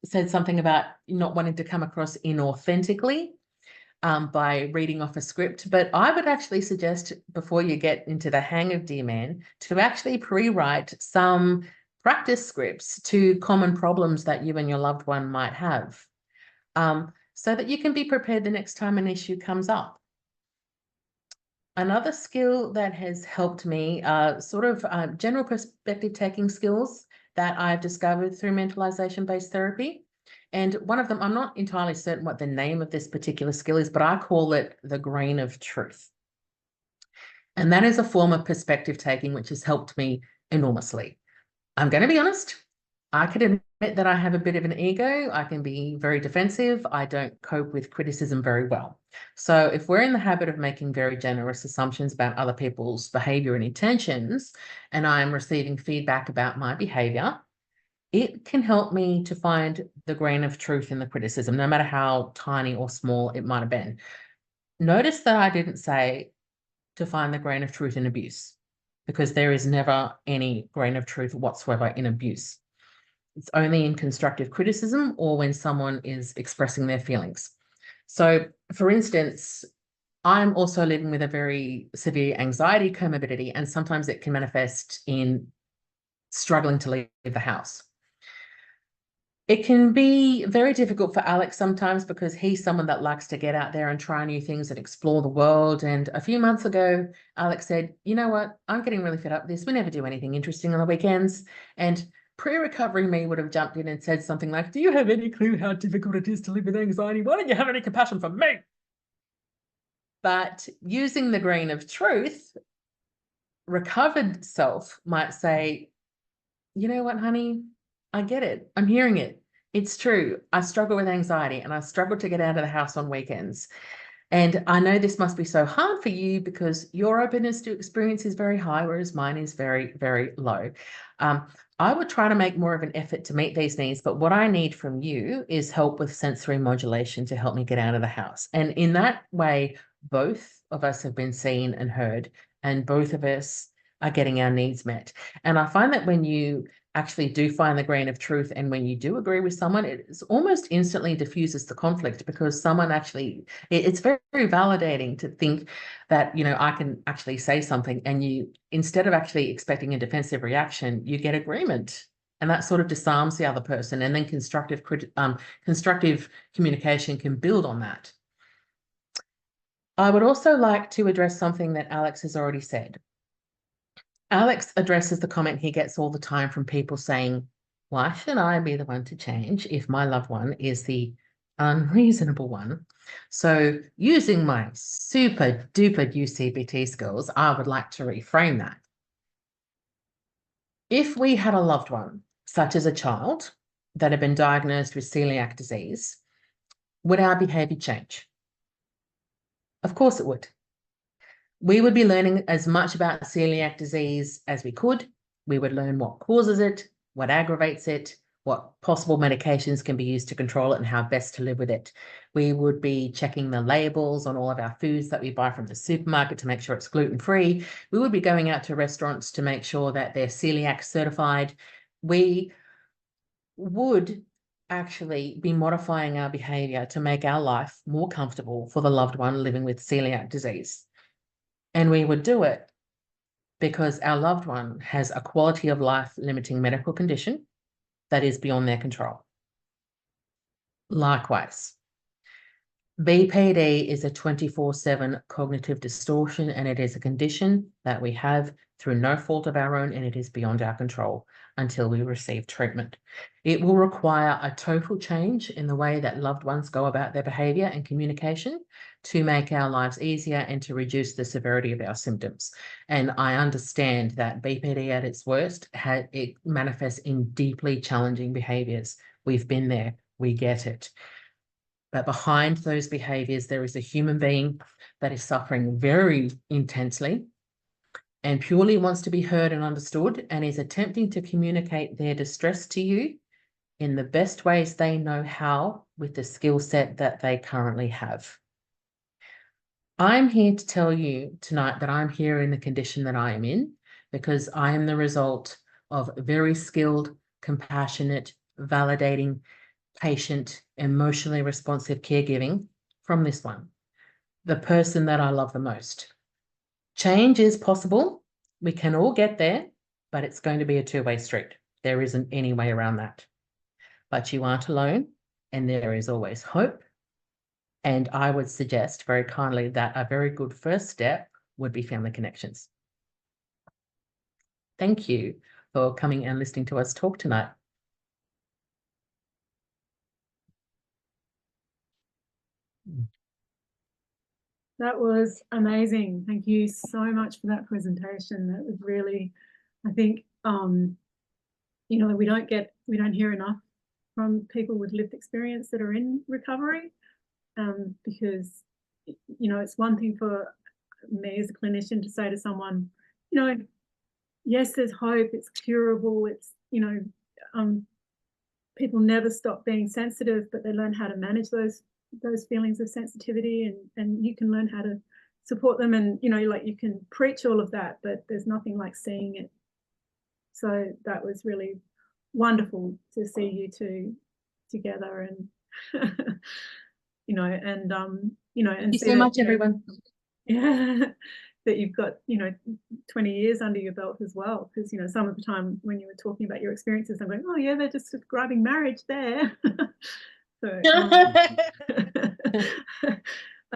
said something about not wanting to come across inauthentically by reading off a script. But I would actually suggest, before you get into the hang of Dear Man, to actually pre-write some practice scripts to common problems that you and your loved one might have, so that you can be prepared the next time an issue comes up. Another skill that has helped me, general perspective taking skills that I've discovered through mentalization-based therapy. And one of them, I'm not entirely certain what the name of this particular skill is, but I call it the grain of truth. And that is a form of perspective taking which has helped me enormously. I'm going to be honest, I could admit that I have a bit of an ego. I can be very defensive. I don't cope with criticism very well. So if we're in the habit of making very generous assumptions about other people's behavior and intentions, and I'm receiving feedback about my behavior, it can help me to find the grain of truth in the criticism, no matter how tiny or small it might have been. Notice that I didn't say to find the grain of truth in abuse, because there is never any grain of truth whatsoever in abuse. It's only in constructive criticism or when someone is expressing their feelings. So, for instance, I'm also living with a very severe anxiety comorbidity, and sometimes it can manifest in struggling to leave the house. It can be very difficult for Alex sometimes because he's someone that likes to get out there and try new things and explore the world. And a few months ago, Alex said, you know what, I'm getting really fed up with this. We never do anything interesting on the weekends. And pre-recovery me would have jumped in and said something like, do you have any clue how difficult it is to live with anxiety? Why don't you have any compassion for me? But using the grain of truth, recovered self might say, you know what, honey, I get it. I'm hearing it. It's true. I struggle with anxiety and I struggle to get out of the house on weekends. And I know this must be so hard for you because your openness to experience is very high, whereas mine is very, very low. I would try to make more of an effort to meet these needs, but what I need from you is help with sensory modulation to help me get out of the house. And in that way, both of us have been seen and heard, and both of us are getting our needs met. And I find that when you actually do find the grain of truth and when you do agree with someone, it almost instantly diffuses the conflict, because someone actually, it's very, very validating to think that, you know, I can actually say something, and you, instead of actually expecting a defensive reaction, you get agreement, and that sort of disarms the other person, and then constructive communication can build on that. I would also like to address something that Alex has already said. Alex addresses the comment he gets all the time from people saying, why should I be the one to change if my loved one is the unreasonable one? So using my super duper UCBT skills, I would like to reframe that. If we had a loved one, such as a child, that had been diagnosed with celiac disease, would our behavior change? Of course it would. We would be learning as much about celiac disease as we could. We would learn what causes it, what aggravates it, what possible medications can be used to control it, and how best to live with it. We would be checking the labels on all of our foods that we buy from the supermarket to make sure it's gluten-free. We would be going out to restaurants to make sure that they're celiac certified. We would actually be modifying our behavior to make our life more comfortable for the loved one living with celiac disease. And we would do it because our loved one has a quality of life limiting medical condition that is beyond their control. Likewise, BPD is a 24/7 cognitive distortion, and it is a condition that we have through no fault of our own, and it is beyond our control until we receive treatment. It will require a total change in the way that loved ones go about their behavior and communication to make our lives easier and to reduce the severity of our symptoms. And I understand that BPD at its worst, it manifests in deeply challenging behaviors. We've been there, we get it. But behind those behaviors, there is a human being that is suffering very intensely and purely wants to be heard and understood, and is attempting to communicate their distress to you in the best ways they know how with the skill set that they currently have. I'm here to tell you tonight that I'm here in the condition that I am in because I am the result of very skilled, compassionate, validating, patient, emotionally responsive caregiving from this one, the person that I love the most. Change is possible. We can all get there, but it's going to be a two-way street. There isn't any way around that. But you aren't alone, and there is always hope. And I would suggest very kindly that a very good first step would be family connections. Thank you for coming and listening to us talk tonight. That was amazing. Thank you so much for that presentation. That was really, I think, you know, we don't hear enough from people with lived experience that are in recovery, because, you know, it's one thing for me as a clinician to say to someone, you know, yes, there's hope, it's curable, it's, you know, people never stop being sensitive, but they learn how to manage those feelings of sensitivity, and you can learn how to support them. And like, you can preach all of that, but there's nothing like seeing it. So that was really wonderful to see you two together, and and Thank you see so that, much, everyone. yeah, that you've got 20 years under your belt as well, because some of the time when you were talking about your experiences, I'm going, oh yeah, they're just describing marriage there. So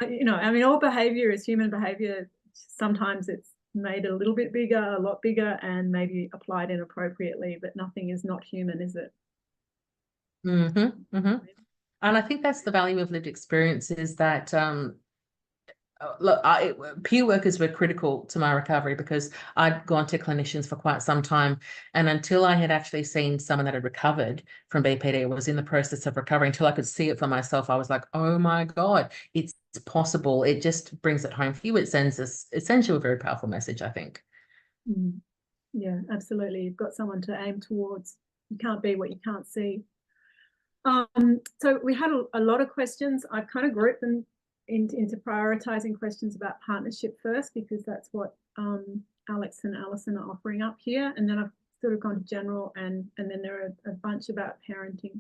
I mean, all behavior is human behavior. Sometimes it's made a little bit bigger, a lot bigger, and maybe applied inappropriately, but nothing is not human, is it? And I think that's the value of lived experience, is that look, peer workers were critical to my recovery, because I'd gone to clinicians for quite some time, and until I had actually seen someone that had recovered from BPD, was in the process of recovering, until I could see it for myself, I was like, oh my God, it's possible. It just brings it home for you. It sends you a very powerful message, I think. Yeah, absolutely. You've got someone to aim towards. You can't be what you can't see. So we had a lot of questions. I've kind of grouped them into prioritizing questions about partnership first, because that's what Alex and Alison are offering up here. And then I've sort of gone to general, and then there are a bunch about parenting.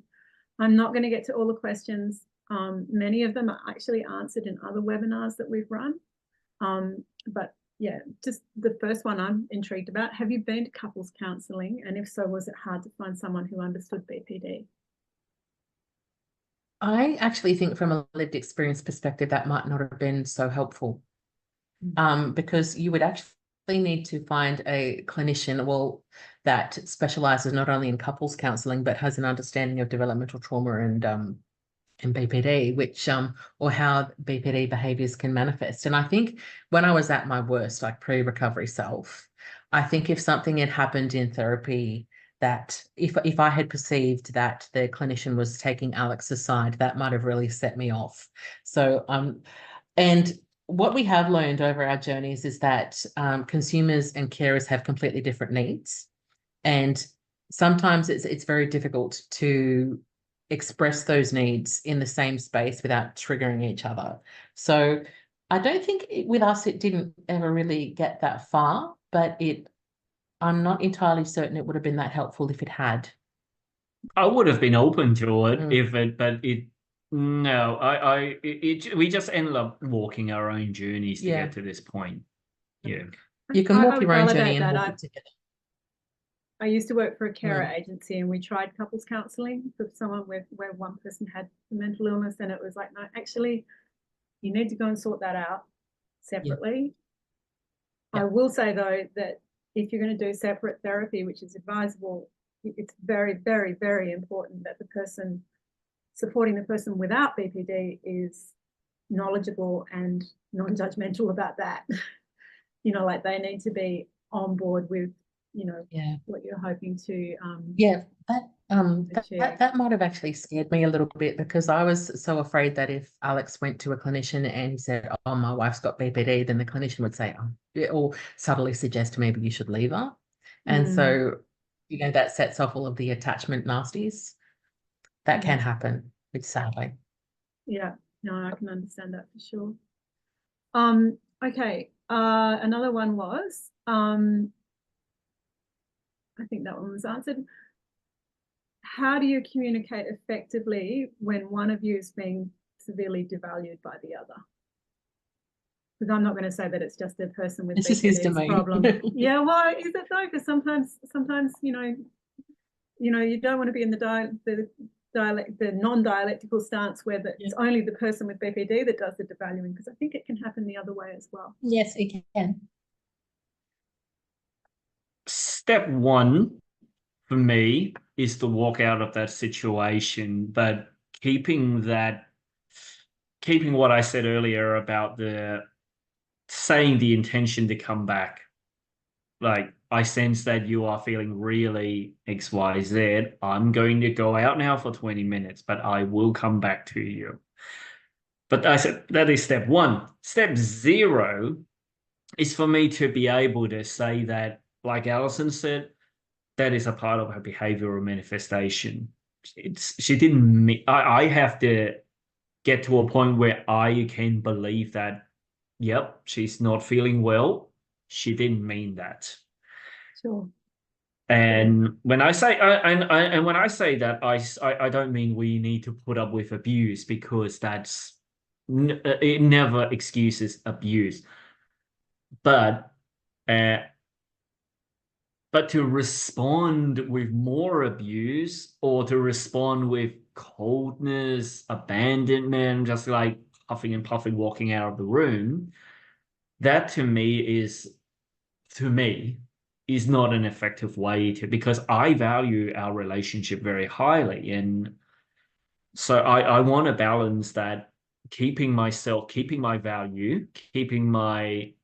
I'm not going to get to all the questions. Many of them are actually answered in other webinars that we've run. But yeah, just the first one I'm intrigued about. Have you been to couples counselling? And if so, was it hard to find someone who understood BPD? I actually think, from a lived experience perspective, that might not have been so helpful, because you would actually need to find a clinician, well, that specialises not only in couples counselling, but has an understanding of developmental trauma and BPD, which or how BPD behaviours can manifest. And I think when I was at my worst, like pre-recovery self, I think if something had happened in therapy, that if I had perceived that the clinician was taking Alex's side, that might have really set me off. So and what we have learned over our journeys is that consumers and carers have completely different needs, and sometimes it's very difficult to express those needs in the same space without triggering each other. So I don't think with us it didn't ever really get that far, but I'm not entirely certain it would have been that helpful if it had. I would have been open to it but we just ended up walking our own journeys to get to this point. Yeah. You can walk I your own validate journey and that. walk it together. I used to work for a carer agency, and we tried couples counselling for someone where one person had mental illness, and it was like, no, actually, you need to go and sort that out separately. I will say, though, that if you're going to do separate therapy, which is advisable, it's very, very, very important that the person supporting the person without BPD is knowledgeable and non-judgmental about that. Like, they need to be on board with what you're hoping to that might have actually scared me a little bit, because I was so afraid that if Alex went to a clinician and he said, oh, my wife's got BPD, then the clinician would say, or subtly suggest maybe you should leave her. And so that sets off all of the attachment nasties that can happen, which sadly. Yeah, no, I can understand that for sure. Okay, another one was I think that one was answered. How do you communicate effectively when one of you is being severely devalued by the other? Because I'm not going to say that it's just a person with BPD's problem. Yeah, why is it though? Because sometimes you don't want to be in the non-dialectical stance where it's only the person with BPD that does the devaluing, because I think it can happen the other way as well. Yes, it can. Step one for me is to walk out of that situation, but keeping what I said earlier about saying the intention to come back. Like, I sense that you are feeling really XYZ. I'm going to go out now for 20 minutes, but I will come back to you. But I said that is step one. Step 0 is for me to be able to say that, like Alison said, that is a part of her behavioral manifestation. she didn't mean, I have to get to a point where I can believe that, yep, she's not feeling well. She didn't mean that. Sure. And when I say and when I say that, I don't mean we need to put up with abuse, because that's it never excuses abuse. But to respond with more abuse, or to respond with coldness, abandonment, just like huffing and puffing, walking out of the room, that to me is not an effective way to, because I value our relationship very highly. And so I want to balance that, keeping myself, keeping my value, keeping my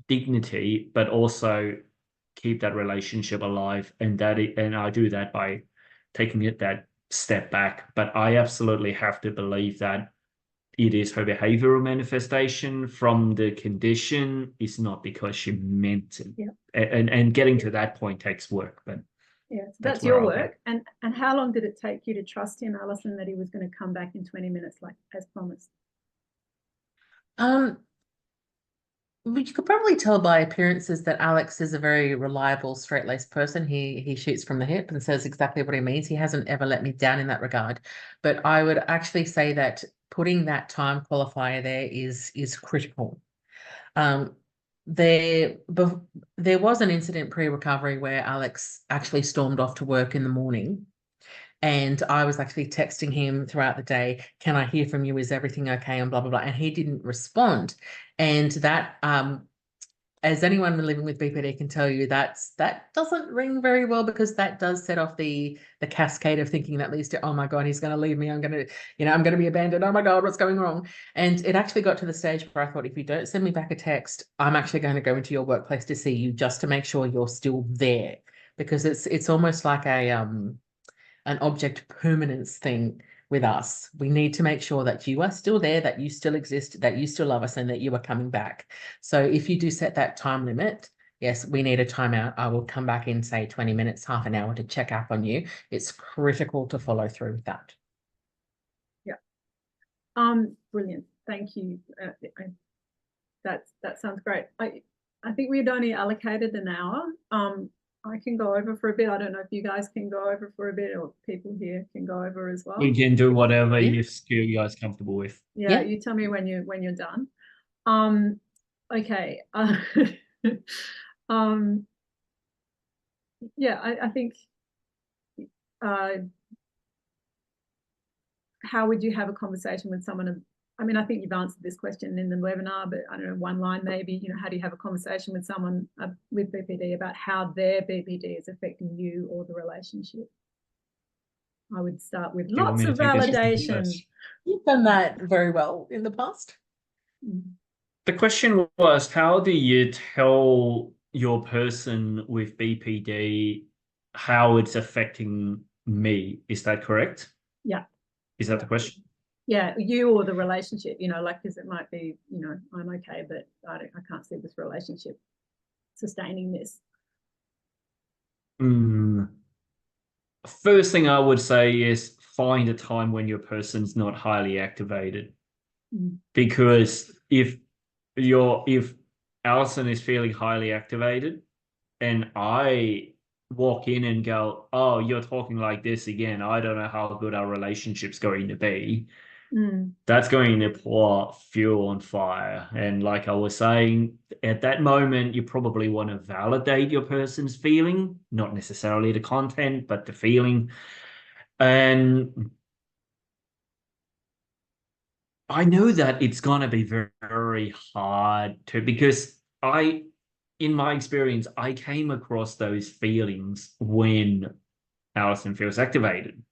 dignity, but also keep that relationship alive. And I do that by taking that step back. But I absolutely have to believe that it is her behavioral manifestation from the condition. It's not because she meant it. Yeah. And getting to that point takes work. But yeah, so that's that's your where I'll work. And how long did it take you to trust him, Alison, that he was going to come back in 20 minutes, like as promised? You could probably tell by appearances that Alex is a very reliable, straight-laced person. He shoots from the hip and says exactly what he means. He hasn't ever let me down in that regard. But I would actually say that putting that time qualifier there is critical. There was an incident pre-recovery where Alex actually stormed off to work in the morning. And I was actually texting him throughout the day, can I hear from you? Is everything okay? And blah, blah, blah. And he didn't respond. And that, as anyone living with BPD can tell you, that doesn't ring very well, because that does set off the cascade of thinking that leads to, oh my God, he's going to leave me. I'm going to be abandoned. Oh my God, what's going wrong? And it actually got to the stage where I thought, if you don't send me back a text, I'm actually going to go into your workplace to see you, just to make sure you're still there, because it's almost like an object permanence thing with us. We need to make sure that you are still there, that you still exist, that you still love us, and that you are coming back. So if you do set that time limit, yes, we need a timeout. I will come back in, say, 20 minutes, half an hour to check up on you. It's critical to follow through with that. Yeah. Brilliant. Thank you. That sounds great. I think we'd only allocated an hour. I can go over for a bit. I don't know if you guys can go over for a bit, or people here can go over as well. we can do whatever you feel you guys comfortable with. Yeah, you tell me when you're done. Okay. Yeah, I think how would you have a conversation with someone? I mean, I think you've answered this question in the webinar, but I don't know, one line maybe, how do you have a conversation with someone with BPD about how their BPD is affecting you or the relationship? I would start with lots of validation. You've done that very well in the past. The question was, how do you tell your person with BPD how it's affecting me? Is that correct? Yeah. Is that the question? Yeah, you or the relationship, like, because it might be, I'm okay, but I can't see this relationship sustaining this. First thing I would say is find a time when your person's not highly activated. Because if Alison is feeling highly activated and I walk in and go, oh, you're talking like this again, I don't know how good our relationship's going to be. That's going to pour fuel on fire. And like I was saying, at that moment, you probably want to validate your person's feeling, not necessarily the content, but the feeling. And I know that it's going to be very, very hard to, because in my experience, I came across those feelings when Alison feels activated.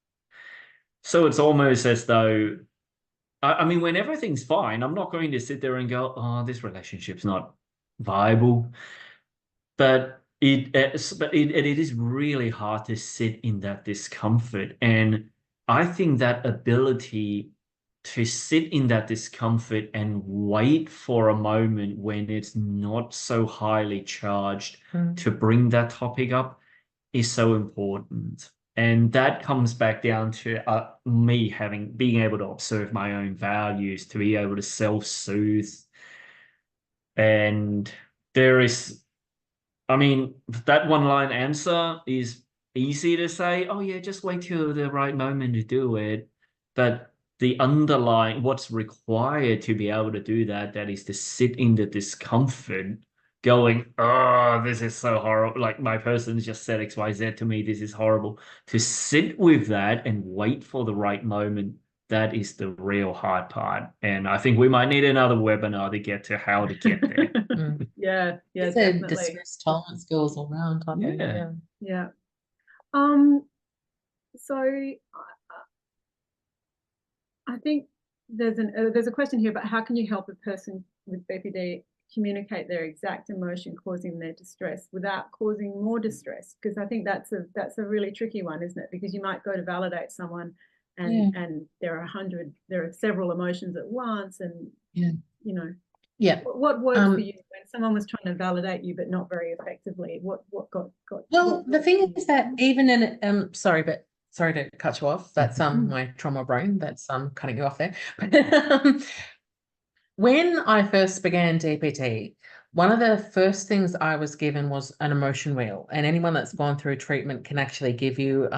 So it's almost as though, I mean, when everything's fine, I'm not going to sit there and go, oh, this relationship's not viable. But it is really hard to sit in that discomfort. And I think that ability to sit in that discomfort and wait for a moment when it's not so highly charged to bring that topic up is so important. And that comes back down to me being able to observe my own values, to be able to self-soothe. And there is, I mean, that one-line answer is easy to say, oh yeah, just wait till the right moment to do it. But the underlying, what's required to be able to do that, that is to sit in the discomfort, going, oh, this is so horrible. Like my person just said XYZ to me, this is horrible. To sit with that and wait for the right moment, that is the real hard part. And I think we might need another webinar to get to how to get there. Mm. Yeah, yeah, It's a definitely. distress tolerance skills all round, I think. Yeah. Yeah. So I think there's a question here about how can you help a person with BPD communicate their exact emotion causing their distress without causing more distress? Because I think that's a really tricky one, isn't it? Because you might go to validate someone and there are several emotions at once, and you know. Yeah. What worked for you when someone was trying to validate you but not very effectively? What got Well, the thing is that even in sorry to cut you off. That's my trauma brain that's cutting you off there. But when I first began DPT, one of the first things I was given was an emotion wheel, and anyone that's gone through treatment can actually give you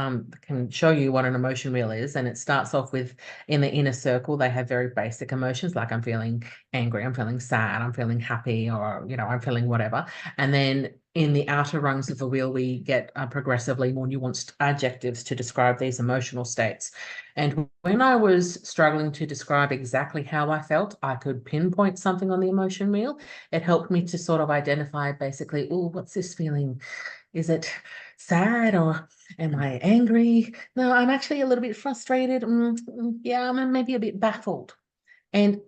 can show you what an emotion wheel is. And it starts off with, in the inner circle, they have very basic emotions like I'm feeling angry, I'm feeling sad, I'm feeling happy, or I'm feeling whatever. And then in the outer rungs of the wheel, we get progressively more nuanced adjectives to describe these emotional states. And when I was struggling to describe exactly how I felt, I could pinpoint something on the emotion wheel. It helped me to sort of identify basically, oh, what's this feeling? Is it sad, or am I angry? No, I'm actually a little bit frustrated. Yeah, I'm maybe a bit baffled. And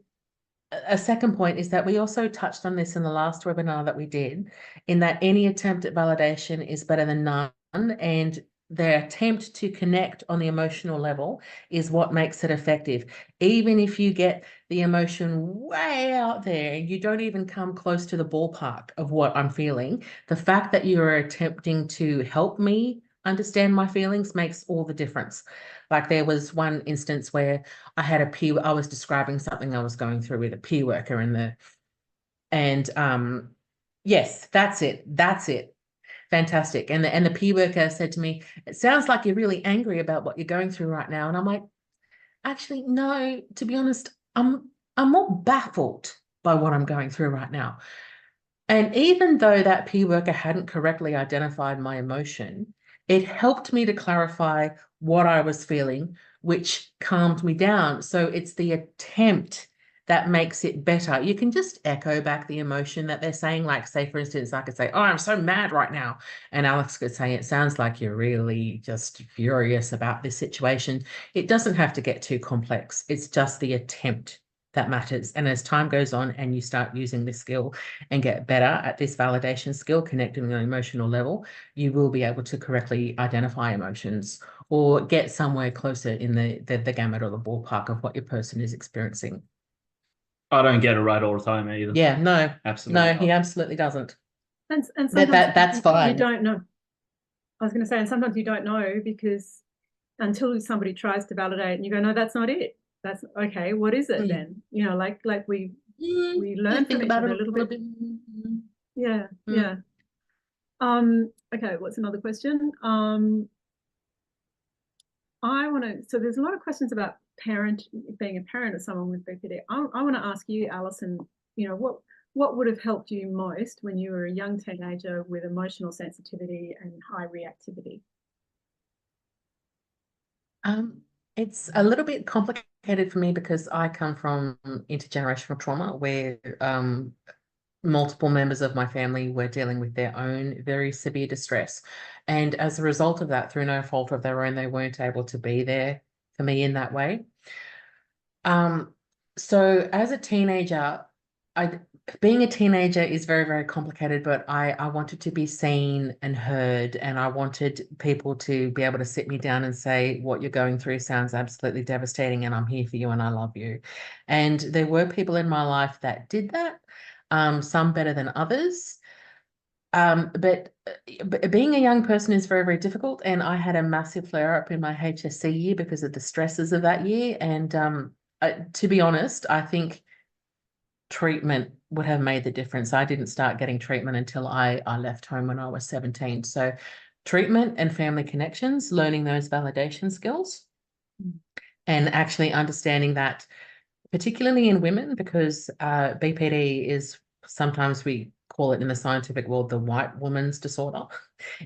a second point is that we also touched on this in the last webinar that we did, in that any attempt at validation is better than none, and the attempt to connect on the emotional level is what makes it effective. Even if you get the emotion way out there, you don't even come close to the ballpark of what I'm feeling. The fact that you're attempting to help me understand my feelings makes all the difference. Like there was one instance where I was describing something I was going through with a peer worker yes, that's it. Fantastic. And the peer worker said to me, it sounds like you're really angry about what you're going through right now. And I'm like, actually, no, to be honest, I'm more baffled by what I'm going through right now. And even though that peer worker hadn't correctly identified my emotion, it helped me to clarify what I was feeling, which calmed me down. So it's the attempt that makes it better. You can just echo back the emotion that they're saying. Like, say, for instance, I could say, oh, I'm so mad right now. And Alex could say, it sounds like you're really just furious about this situation. It doesn't have to get too complex. It's just the attempt that matters. And as time goes on and you start using this skill and get better at this validation skill, connecting on an emotional level, you will be able to correctly identify emotions or get somewhere closer in the gamut or the ballpark of what your person is experiencing. I don't get it right all the time either. Yeah, no, Absolutely no, not. he absolutely doesn't. And sometimes That's fine. You don't know. I was going to say, and sometimes you don't know because until somebody tries to validate and you go, no, that's not it. That's okay. What is it then? Like we learn from each other a little bit. Yeah, yeah. Okay, what's another question? So there's a lot of questions about being a parent of someone with BPD. I want to ask you, Alison, what would have helped you most when you were a young teenager with emotional sensitivity and high reactivity? It's a little bit complicated for me because I come from intergenerational trauma where multiple members of my family were dealing with their own very severe distress. And as a result of that, through no fault of their own, they weren't able to be there for me in that way. So as a teenager, being a teenager is very, very complicated, but I wanted to be seen and heard, and I wanted people to be able to sit me down and say, what you're going through sounds absolutely devastating, and I'm here for you and I love you. And there were people in my life that did that, some better than others. But being a young person is very, very difficult. And I had a massive flare up in my HSC year because of the stresses of that year. And to be honest, I think treatment would have made the difference. I didn't start getting treatment until I left home when I was 17. So treatment and family connections, learning those validation skills and actually understanding that, particularly in women, because BPD is, sometimes we call it in the scientific world, the white woman's disorder.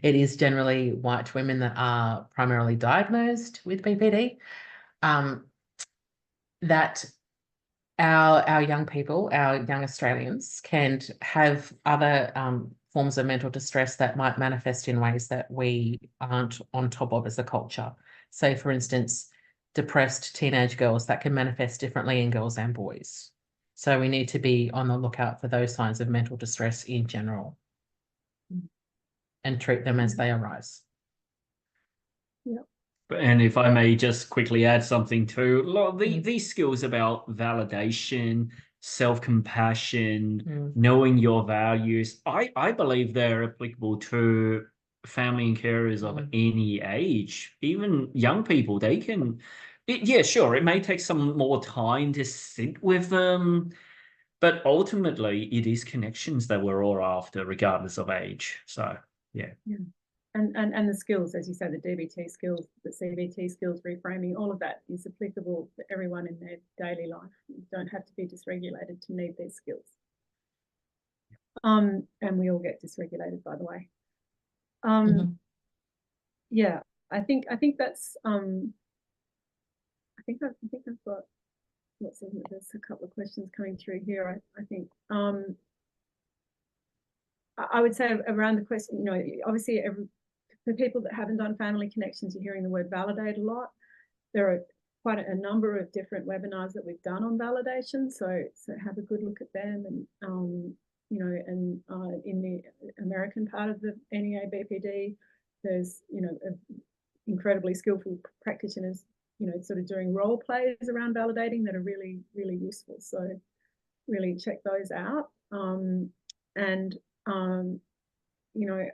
It is generally white women that are primarily diagnosed with BPD. That our young people, our young Australians, can have other forms of mental distress that might manifest in ways that we aren't on top of as a culture. Say, for instance, depressed teenage girls, that can manifest differently in girls and boys. So we need to be on the lookout for those signs of mental distress in general and treat them as they arise. And if I may just quickly add something to a lot of these skills about validation, self-compassion, knowing your values, I believe they're applicable to family and carers of any age, even young people. They can, yeah, sure, it may take some more time to sit with them, but ultimately it is connections that we're all after, regardless of age. So, yeah. And the skills, as you say, the DBT skills, the CBT skills, reframing, all of that is applicable to everyone in their daily life. You don't have to be dysregulated to need these skills. And we all get dysregulated, by the way. Yeah, I think that's I think I've got lots of, there's a couple of questions coming through here. I think I would say around the question, you know, obviously for people that haven't done family connections, you're hearing the word validate a lot. There are quite a number of different webinars that we've done on validation, so have a good look at them. And you know, and in the American part of the NEA BPD, there's, you know, incredibly skillful practitioners, you know, sort of doing role plays around validating that are really, really useful. So really check those out. You know,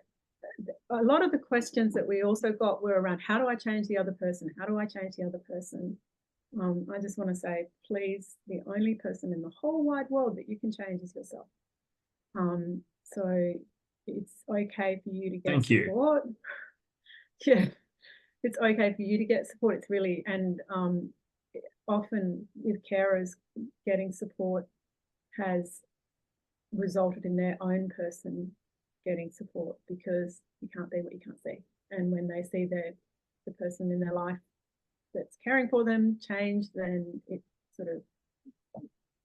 a lot of the questions that we also got were around, how do I change the other person? How do I change the other person? I just want to say, please, the only person in the whole wide world that you can change is yourself. So it's okay for you to get support. Yeah, it's okay for you to get support. It's really, and often with carers, getting support has resulted in their own person getting support, because you can't be what you can't see. And when they see the person in their life that's caring for them change, then it sort of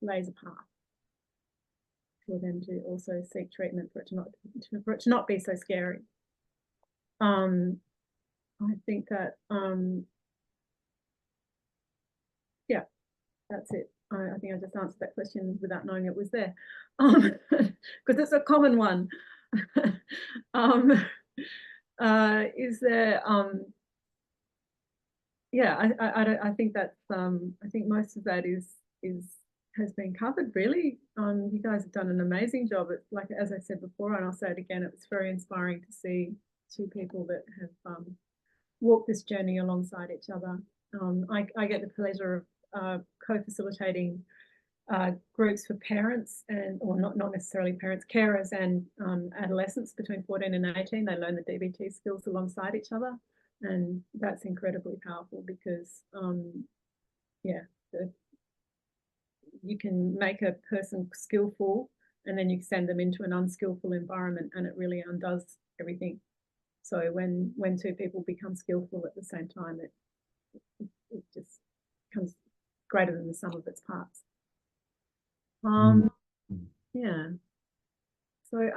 lays a path for them to also seek treatment, for it to not be so scary. I think that yeah, that's it. I think I just answered that question without knowing it was there, because it's a common one. Is there yeah, I think that's I think most of that has been covered, really. You guys have done an amazing job. It's like, as I said before, and I'll say it again, it was very inspiring to see two people that have walked this journey alongside each other. I get the pleasure of co-facilitating groups for parents, and or not necessarily parents, carers and adolescents between 14 and 18. They learn the DBT skills alongside each other, and that's incredibly powerful, because yeah, you can make a person skillful and then you send them into an unskillful environment, and it really undoes everything. So when two people become skillful at the same time, it just becomes greater than the sum of its parts. Yeah. So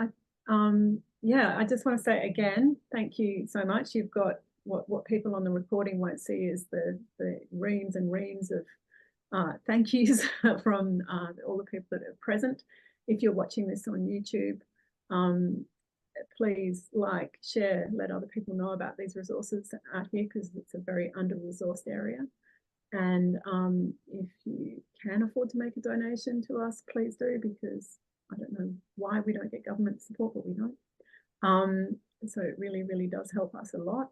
I just want to say again, thank you so much. You've got what people on the recording won't see is the reams and reams of thank yous from all the people that are present. If you're watching this on YouTube, please like, share, let other people know about these resources out here, because it's a very under-resourced area. And if you can afford to make a donation to us, please do, because I don't know why we don't get government support, but we don't. So it really, really does help us a lot.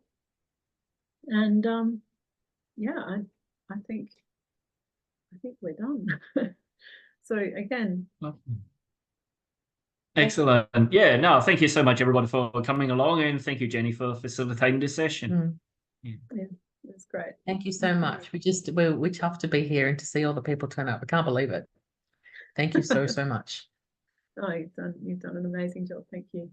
And yeah, I think we're done. So again, Excellent. Yeah, no, thank you so much, everybody, for coming along, and thank you, Jenny, for facilitating this session. it's great. Thank you so much. We're tough to be here and to see all the people turn up. We can't believe it. Thank you so much. Oh, you've done an amazing job. Thank you.